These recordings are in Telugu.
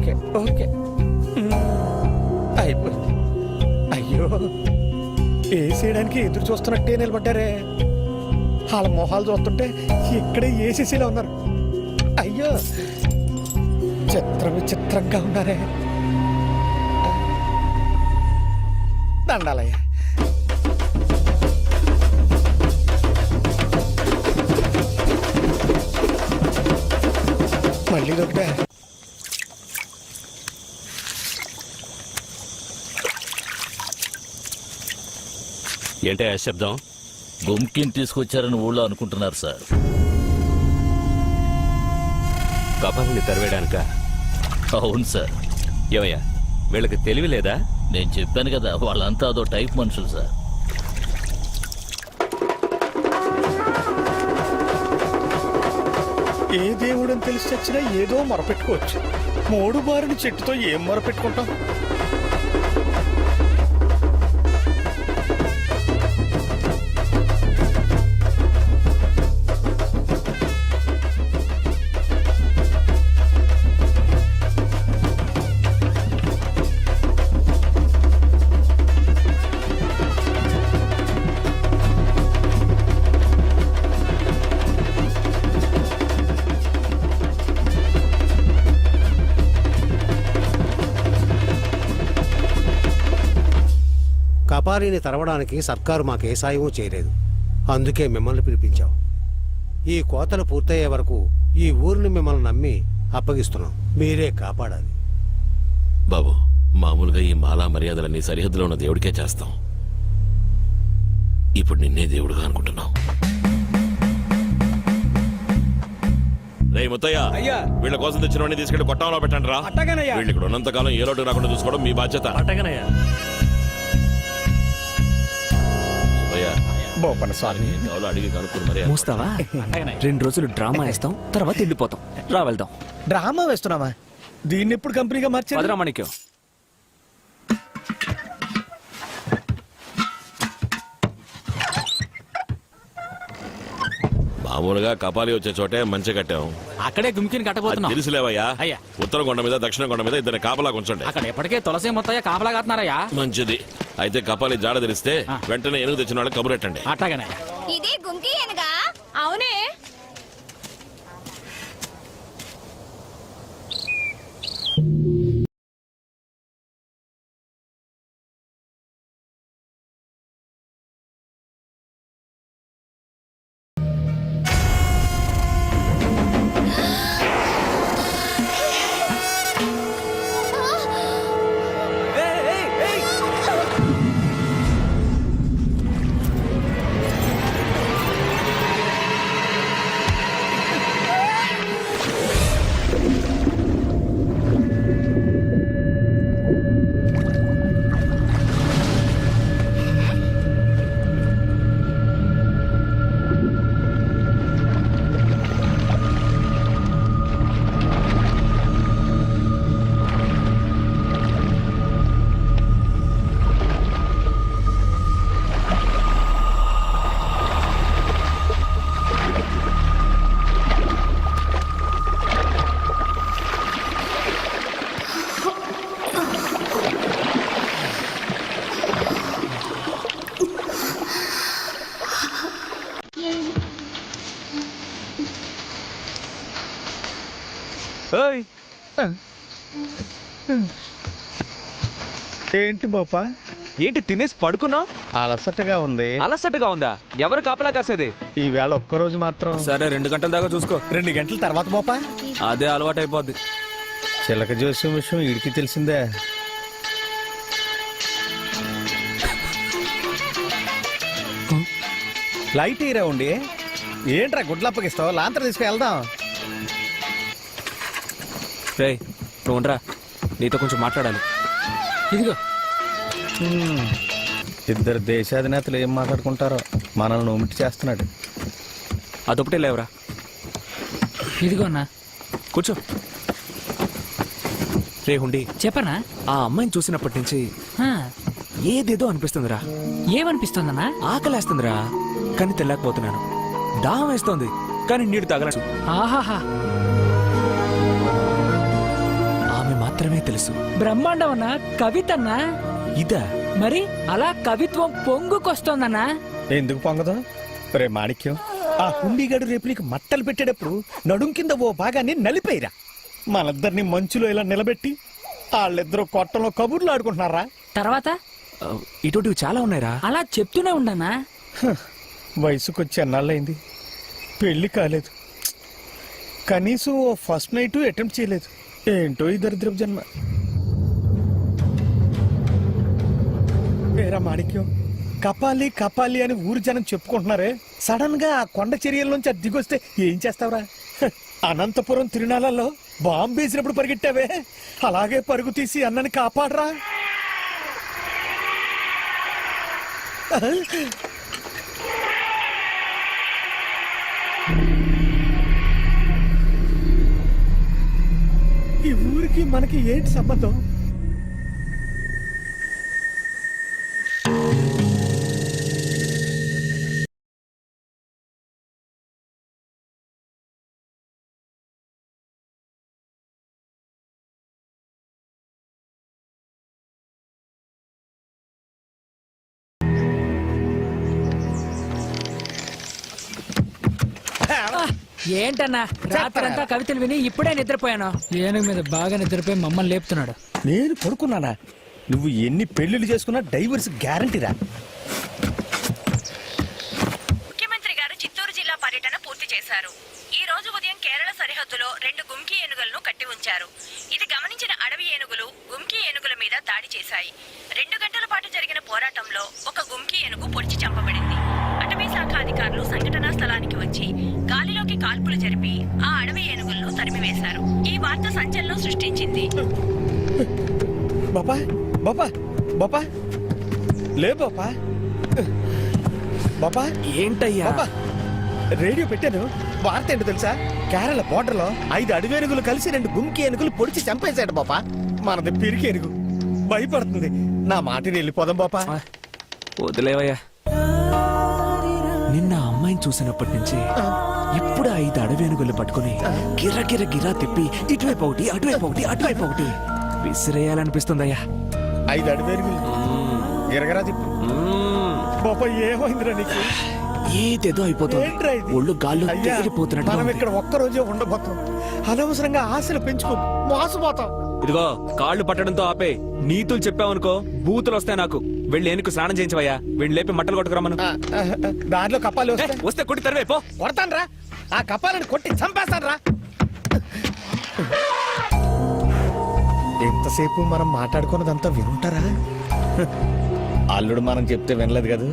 ఓకే ఓకే అయిపోయింది. అయ్యో వేసేయడానికి ఎదురు చూస్తున్నట్టే నిలబడ్డారే. వాళ్ళ మొహాలు చూస్తుంటే ఇక్కడే ఏసీసీలో ఉన్నారు. అయ్యో విచిత్రంగా ఉన్నారే. దండాలయ్య. మళ్ళీ ఒకటే. ఏంటే శబ్దం? గుమ్కిని తీసుకొచ్చారని ఊళ్ళో అనుకుంటున్నారు సార్. కపాలని తరివేయడానిక? అవును సార్. ఏమయ్యా వీళ్ళకి తెలివి లేదా? నేను చెప్పాను కదా, వాళ్ళంతా అదో టైప్ మనుషులు సార్. ఏ దేవుడని తెలిసి వచ్చినా ఏదో మొరపెట్టుకోవచ్చు. మూడు బారిన చెట్టుతో ఏం మొరపెట్టుకుంటాం? కపాలిని తరవడానికి సర్కారు మాకు ఏ సాయమూ చేయలేదు. అందుకే మిమ్మల్ని పిలిపించాం. ఈ కోతలు పూర్తయ్యే వరకు ఈ ఊరిని మిమ్మల్ని నమ్మి అప్పగిస్తున్నాం. మీరే కాపాడాలి. బాబు, మామూలుగా ఈ మాలా మర్యాదలన్నీ సరిహద్దులో ఉన్న దేవుడికే చేస్తాం. ఇప్పుడు నిన్నే దేవుడుగా అనుకుంటున్నాం. రేయ్ ముత్తయ్య, అయ్యా, వీళ్ళ కోసం తెచ్చినవన్నీ తీసుకెళ్లి కొట్టంలో పెట్టండి రా. అట్టగానయ్యా. వీళ్ళు ఇక్కడ ఉన్నంతకాలం ఏ లోటు రాకుండా చూసుకోవడం మీ బాధ్యత. అట్టగనయ్యా. బోపన స్వామి ఎవరో అడిగి కనుక్కుని మరి మూస్తావా? 2 రోజులు డ్రామా వేస్తాం, తర్వాత వెళ్ళిపోతాం. రా వెళ్దాం. డ్రామా వేస్తున్నావా? దీన్ని ఎప్పుడు కంపెనీగా మార్చారు? భద్రామణిక్యం. మామూలుగా కపాలి వచ్చే చోటే మంచి కట్టాం. అక్కడే గుమ్కిని కట్టబోతున్నాం. తెలుసులేవయ్యా. అయ్యా, ఉత్తర కొండ మీద దక్షిణ కొండ మీద ఇద్దరు కాపలా ఉంచండి. అక్కడ ఎప్పటికే తులసి మొత్తయ్య కాపలా కాస్తున్నారయ్యా. మంచిది. అయితే కపాలి జాడ తెలిస్తే వెంటనే ఏనుగు తెచ్చిన వాళ్ళకి కబురెట్టండి. అట్టగానే. ఇది గుంకి ఏనుగా? అవునే. ఏంటి బోపా? ఏంటి తినేసి పడుకున్నా? అలసటగా ఉంది. అలసటగా ఉందా? ఎవరు కాపలా కాసేది? ఈవేళ ఒక్కరోజు మాత్రం. సరే 2 గంటల దాకా చూసుకో. 2 గంటల తర్వాత బోపా? అదే అలవాటు అయిపోద్ది. చిలక జోస్యం విషయం వీడికి తెలిసిందే. లైట్ ఈరా ఉండి ఏంట్రా గుడ్లప్పగిస్తావు? లాంతర్ తీసుకు వెళ్దాం. రేయ్ నువ్వు ఉండరా, నీతో కొంచెం మాట్లాడాలి. ఇదిగో. ఇద్దరు దేశాధినేతలు ఏం మాట్లాడుకుంటారో. మనల్ని ఉమిటి చేస్తున్నాడు. అదొకటే లేవరా. ఇదిగో అన్నా, కూర్చో. రే హుండి, చెప్పనా? ఆ అమ్మాయిని చూసినప్పటి నుంచి ఏదేదో అనిపిస్తుందిరా. ఏమనిపిస్తుందన్నా? ఆకలేస్తుందిరా, కానీ తెల్లకపోతున్నాను. దాహం వేస్తోంది, కానీ నీడు తగలదు. ఆహాహా, ఆమె మాత్రం మాత్రమే తెలుసు. బ్రహ్మాండం అన్నా, కవితన్నా. ఇదా? మరి అలా కవిత్వం పొంగుకొస్తోందన్నా. ఎందుకు పొంగదు? రే మాణిక్యం, ఆ హుండీగాడు రేపు నీకు మట్టలు పెట్టేటప్పుడు నడుం కింద ఓ భాగాన్ని నలిపేరా. మనిద్దరిని మంచులో ఇలా నిలబెట్టి వాళ్ళిద్దరూ కొట్టంలో కబుర్లు ఆడుకుంటున్నారా. తర్వాత ఆ, ఇటువంటివి చాలా ఉన్నాయిరా. అలా చెప్తూనే ఉండనా. వయసుకొచ్చి అన్నాళ్ళైంది, పెళ్లి కాలేదు, కనీసం ఓ ఫస్ట్ నైట్ అటెంప్ట్ చేయలేదు. ఏంటో ఈ దరిద్రపు జన్మ. ఏరా మాణిక్యం, కపాలి కపాలి అని ఊరు జనం చెప్పుకుంటున్నారే, సడన్ గా ఆ కొండ చర్యల్లోంచి అది దిగొస్తే ఏం చేస్తావురా? హ, అనంతపురం తిరునాళ్ళలో బాంబు వేసినప్పుడు పరిగెట్టావే, అలాగే పరుగు తీసి అన్నని కాపాడరా. ఈ ఊరికి మనకి ఏంటి సంబంధం? ఏంటన్నా రాత్రంతా కవితలు విని ఇప్పుడే నిద్రపోయాను. ఏనుగు మీద బాగా నిద్రపోయి మమ్మల్ని లేపుతున్నాడు. నేను పడుకున్నానా? నువ్వు ఎన్ని పెళ్లిళ్ళు చేసుకున్నా డైవర్స్ గ్యారంటీరా. ముఖ్యమంత్రి గారు చిత్తూరు జిల్లా పర్యటన పూర్తి చేశారు. ఈ రోజు ఉదయం కేరళ సరిహద్దులో 2 గుంకీ ఏనుగులను కట్టి ఉంచారు. ఇది గమనించిన అడవి ఏనుగులు గుంకీ ఏనుగుల మీద దాడి చేశాయి. 2 గంటల పాటు జరిగిన పోరాటంలో ఒక గుంకీ ఏనుగు పొడిచి చంపబడింది. అటవీ శాఖ అధికారులు సంఘటనా స్థలానికి వచ్చి గాలిలోకి కాల్పులు జరిపి ఆ అడవి ఏనుగులను తరిమివేశారు. ఈ వార్త సంచలనం సృష్టించింది. బాపా బాపా బాపా లే బాపా బాపా. ఏంటయ్యా? బాపా, రేడియో పెట్టాను. వార్త ఏంటో తెలుసా? కేరళ బోర్డర్ లో 5 అడవి ఏనుగులు కలిసి 2 గుంకి ఏనుగులు పొడిచి చంపేశాడు బాపా. మనది పిరికి ఏనుగు, భయపడుతుంది. నా మాటిని వెళ్ళిపోదాం బాపా. ఆ, వదిలేవయ్యా. నిన్న అమ్మాయిని చూసినప్పటి నుంచి ఇప్పుడు 5 అడవేనుగులు పట్టుకుని గిర్ర గిర్ర గిర్రా తిప్పి ఇటువైపు ఒకటి అటువైపు ఒకటి అటువైపు ఒకటి విసిరేయాలనిపిస్తుందయ్యా. 5 అడవి ఏనుగులు ఎరగరా తిప్పు. బాపా ఏమైందిరా నీకు? ఏదేదో అయిపోతుంది. ఏంట్రా ఇది? ఒళ్ళు గాల్లో అయ్యా, తేలిపోతున్నట్టు మనం ఉంది. ఇక్కడ ఒక్కరోజే ఉండబోతాం. అనవసరంగా ఆశలు పెంచుకో, మోసపోతాం. ఇదిగో కాళ్ళు పట్టడంతో ఆపే. నీతులు చెప్పావనుకో బూతులు వస్తాయి నాకు. వెళ్ళి ఏనుకు స్నానం చేయించవయ్యా. వెళ్ళి లేపి మట్టలు కొట్టుకురమ్మను. దాంట్లో కప్పాలు వస్తే వస్తే కొట్టి తరివే పో. కొడతాను రా, ఆ కప్పాలను కొట్టి చంపేస్తాను రా. ఎంతసేపు మనం మాట్లాడుకున్నదంతా వినుంటారా? అల్లుడు మనం చెప్తే వినలేదు కదా,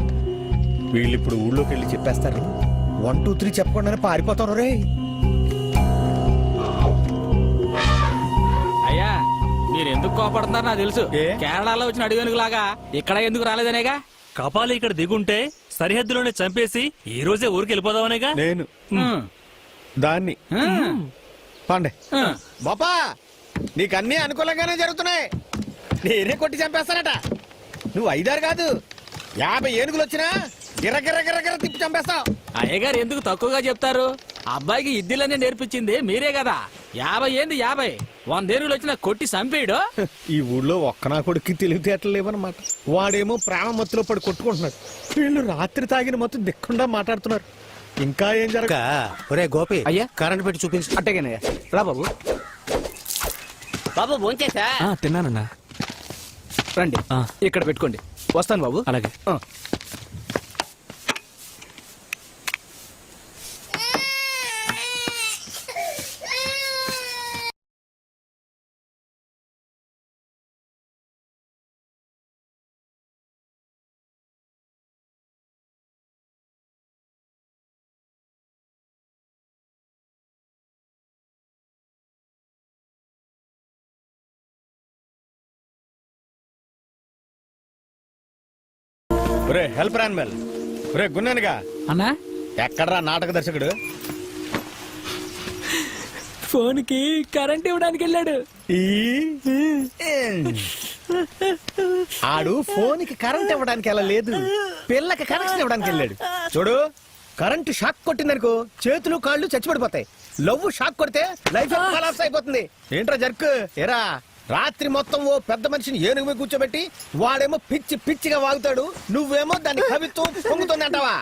వీళ్ళు ఇప్పుడు ఊళ్ళోకి వెళ్ళి చెప్పేస్తారు. 1 2 3 చెప్పకుండానే పారిపోతారు రే. అయ్యా మీరు ఎందుకు కోపడుతున్నారు నాకు తెలుసు. ఏ? కేరళలో వచ్చిన అడిగేనుగు లాగా ఇక్కడ ఎందుకు రాలేదనేగా. కపాలి ఇక్కడ దిగుంటే సరిహద్దులోనే చంపేసి ఈ రోజే ఊరికి వెళ్ళిపోదామనేగా. నేను హ్మ్. దాన్ని హ్మ్. పండే హ్మ్. బాపా, నీకన్నీ అనుకూలంగానే జరుగుతున్నాయి. నేనే కొట్టి చంపేస్తానట. నువ్వు 5 6 కాదు 50 ఏనుగులు వచ్చినా గిర్ర గిర్ర గిర్ర గిర్ర తిప్పి చంపేస్తావు. అయ్యగారు ఎందుకు తక్కువగా చెప్తారు? అబ్బాయికి ఇద్దిలనే నేర్పించింది మీరే కదా. 50 ఏంది 50 100 ఏనుగులు వచ్చినా కొట్టి చంపేయడు. ఈ ఊళ్ళో ఒక్క నా కొడుక్కి తెలివితేటలు లేవన్నమాట. వాడేమో ప్రేమ మత్తులో పడి కొట్టుకుంటున్నాడు. వీళ్ళు రాత్రి తాగిన మొత్తం దిక్కుండా మాట్లాడుతున్నారు. ఇంకా ఏం జరగ. ఒరే గోపి, అయ్యా. కరెంట్ పెట్టి చూపించు. అట్టేగానయ్యా. రా బాబు. బాబు భోంచేసా? ఆ, తిన్నానన్నా. రండి ఆ. ఇక్కడ పెట్టుకోండి. వస్తాను బాబు. అలాగే. ఆ. ఒరే హెల్ప్ రాన్మెల్, ఒరే గున్నానుగా, అన్నా ఎక్కడరా నాటక దర్శకుడు? ఫోన్ కి కరెంట్ ఇవ్వడానికి వెళ్ళాడు. ఆడు ఫోన్ కి కరెంట్ ఇవ్వడానికి ఎలా లేదు, పిల్లకి కనెక్షన్ ఇవ్వడానికి వెళ్ళాడు. చూడు, కరెంట్ షాక్ కొట్టిందనుకో చేతులు కాళ్ళు చచ్చిపడిపోతాయి. లవ్ షాక్ కొడితే లైఫ్ కొలాప్స్ అయిపోతుంది. ఏంట్రా జర్క్? ఏరా రాత్రి మొత్తం ఓ పెద్ద మనిషిని ఏనుగు మీద కూర్చోబెట్టి వాడేమో పిచ్చి పిచ్చిగా వాగుతాడు, నువ్వేమో దాని కవిత్వం పొంగుతుందంటావా?